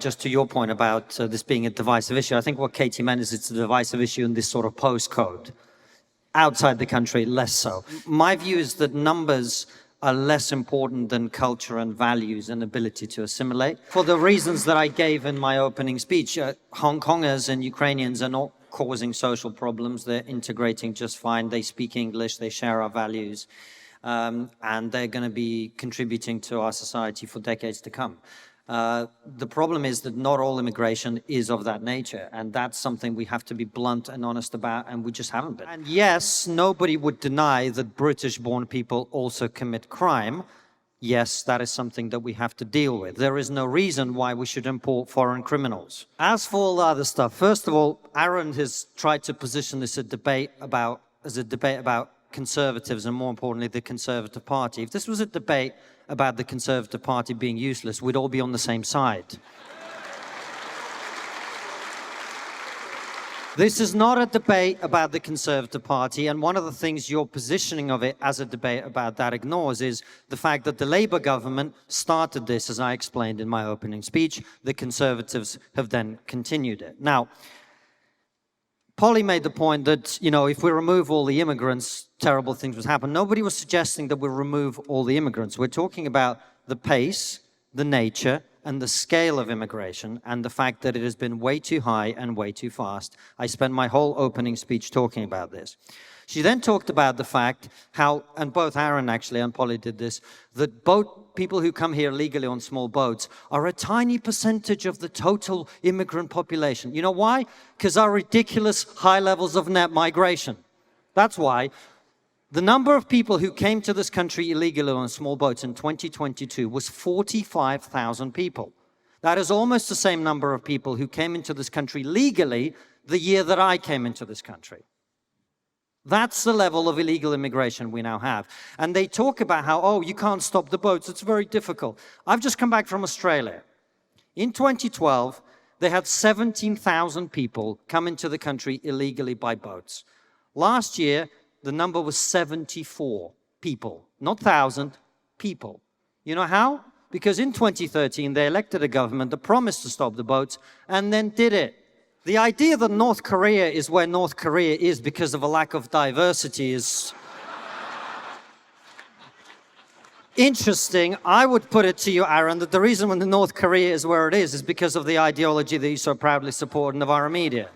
Just to your point about this being a divisive issue, I think what Katie meant is it's a divisive issue in this sort of postcode. Outside the country, less so. My view is that numbers are less important than culture and values and ability to assimilate. For the reasons that I gave in my opening speech, Hong Kongers and Ukrainians are not causing social problems. They're integrating just fine. They speak English, they share our values, and they're going to be contributing to our society for decades to come. The problem is that not all immigration is of that nature, and that's something we have to be blunt and honest about, and we just haven't been. And yes, nobody would deny that British-born people also commit crime. Yes, that is something that we have to deal with. There is no reason why we should import foreign criminals. As for all the other stuff, first of all, Aaron has tried to position this as a debate about Conservatives and, more importantly, the Conservative Party. If this was a debate about the Conservative Party being useless, we'd all be on the same side. This is not a debate about the Conservative Party, and one of the things your positioning of it as a debate about that ignores is the fact that the Labour government started this, as I explained in my opening speech. The Conservatives have then continued it. Now, Polly made the point that, you know, if we remove all the immigrants, terrible things would happen. Nobody was suggesting that we remove all the immigrants. We're talking about the pace, the nature, and the scale of immigration, and the fact that it has been way too high and way too fast. I spent my whole opening speech talking about this. She then talked about the fact how, and both Aaron actually and Polly did this, that people who come here legally on small boats are a tiny percentage of the total immigrant population. You know why? Because our ridiculous high levels of net migration. That's why. The number of people who came to this country illegally on small boats in 2022 was 45,000 people. That is almost the same number of people who came into this country legally the year that I came into this country. That's the level of illegal immigration we now have. And they talk about how, oh, you can't stop the boats, it's very difficult. I've just come back from Australia. In 2012, they had 17,000 people come into the country illegally by boats. Last year, the number was 74 people, not 1,000, people. You know how? Because in 2013, they elected a government that promised to stop the boats and then did it. The idea that North Korea is where North Korea is because of a lack of diversity is interesting. I would put it to you, Aaron, that the reason when North Korea is where it is because of the ideology that you so proudly support in the Novara media.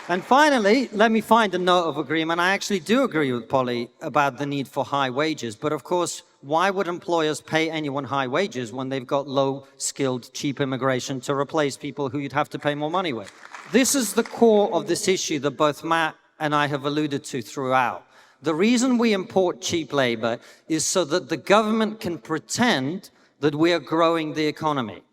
And finally, let me find a note of agreement. I actually do agree with Polly about the need for high wages. But of course, why would employers pay anyone high wages when they've got low-skilled, cheap immigration to replace people who you'd have to pay more money with? This is the core of this issue that both Matt and I have alluded to throughout. The reason we import cheap labor is so that the government can pretend that we are growing the economy.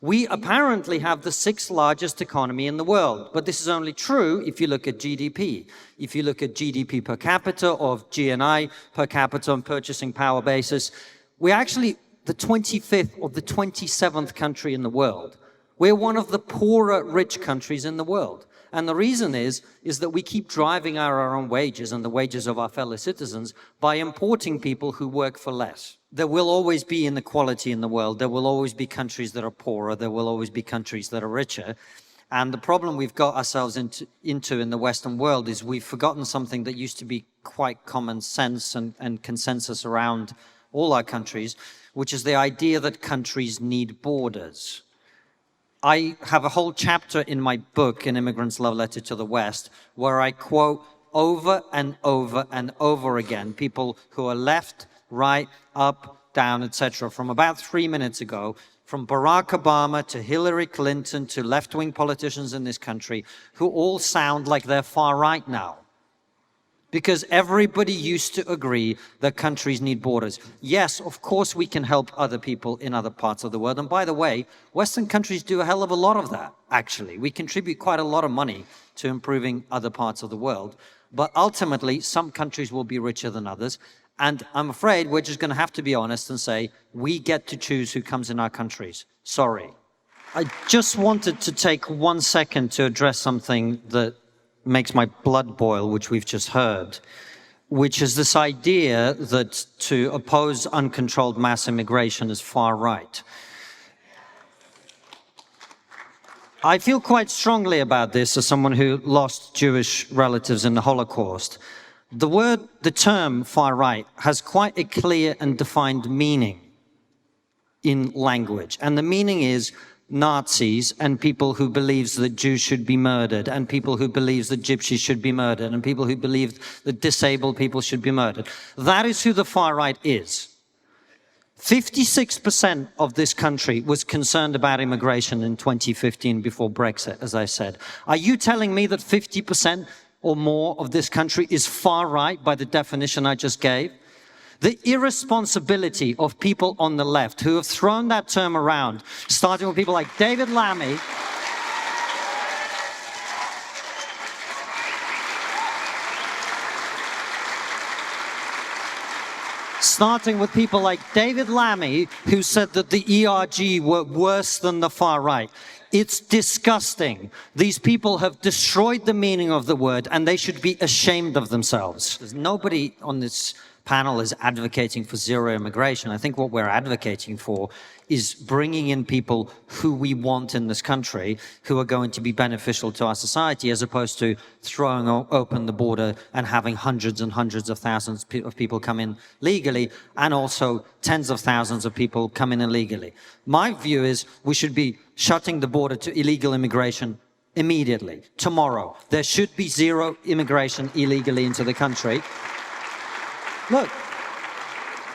We apparently have the 6th largest economy in the world, but this is only true if you look at GDP. If you look at GDP per capita or GNI per capita on purchasing power basis, we're actually the 25th or the 27th country in the world. We're one of the poorer rich countries in the world. And the reason is that we keep driving our own wages and the wages of our fellow citizens by importing people who work for less. There will always be inequality in the world. There will always be countries that are poorer. There will always be countries that are richer. And the problem we've got ourselves into in the Western world is we've forgotten something that used to be quite common sense and consensus around all our countries, which is the idea that countries need borders. I have a whole chapter in my book, An Immigrant's Love Letter to the West, where I quote over and over and over again people who are left, right, up, down, etc. from about 3 minutes ago, from Barack Obama to Hillary Clinton to left-wing politicians in this country, who all sound like they're far right now. Because everybody used to agree that countries need borders. Yes, of course we can help other people in other parts of the world. And by the way, Western countries do a hell of a lot of that, actually. We contribute quite a lot of money to improving other parts of the world. But ultimately, some countries will be richer than others. And I'm afraid we're just going to have to be honest and say, we get to choose who comes in our countries. Sorry. I just wanted to take 1 second to address something that makes my blood boil, which we've just heard. which is this idea that to oppose uncontrolled mass immigration is far right. I feel quite strongly about this as someone who lost Jewish relatives in the Holocaust. The term far right has quite a clear and defined meaning in language. And the meaning is Nazis and people who believes that Jews should be murdered, and people who believes that Gypsies should be murdered, and people who believe that disabled people should be murdered. That is who the far right is. 56% of this country was concerned about immigration in 2015 before Brexit, as I said. Are you telling me that 50% or more of this country is far right by the definition I just gave? The irresponsibility of people on the left who have thrown that term around, starting with people like David Lammy, who said that the ERG were worse than the far right. It's disgusting. These people have destroyed the meaning of the word, and they should be ashamed of themselves. There's nobody on this panel is advocating for zero immigration. I think what we're advocating for is bringing in people who we want in this country, who are going to be beneficial to our society, as opposed to throwing open the border and having hundreds and hundreds of thousands of people come in legally, and also tens of thousands of people come in illegally. My view is we should be shutting the border to illegal immigration immediately, tomorrow. There should be zero immigration illegally into the country. Look,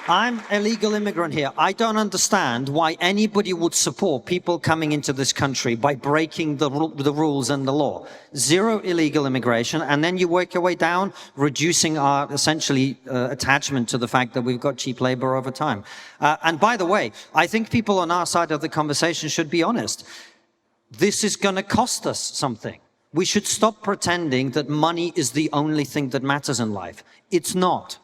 I'm a legal immigrant here. I don't understand why anybody would support people coming into this country by breaking the rules and the law. Zero illegal immigration, and then you work your way down, reducing our, essentially, attachment to the fact that we've got cheap labor over time. And by the way, I think people on our side of the conversation should be honest. This is going to cost us something. We should stop pretending that money is the only thing that matters in life. It's not.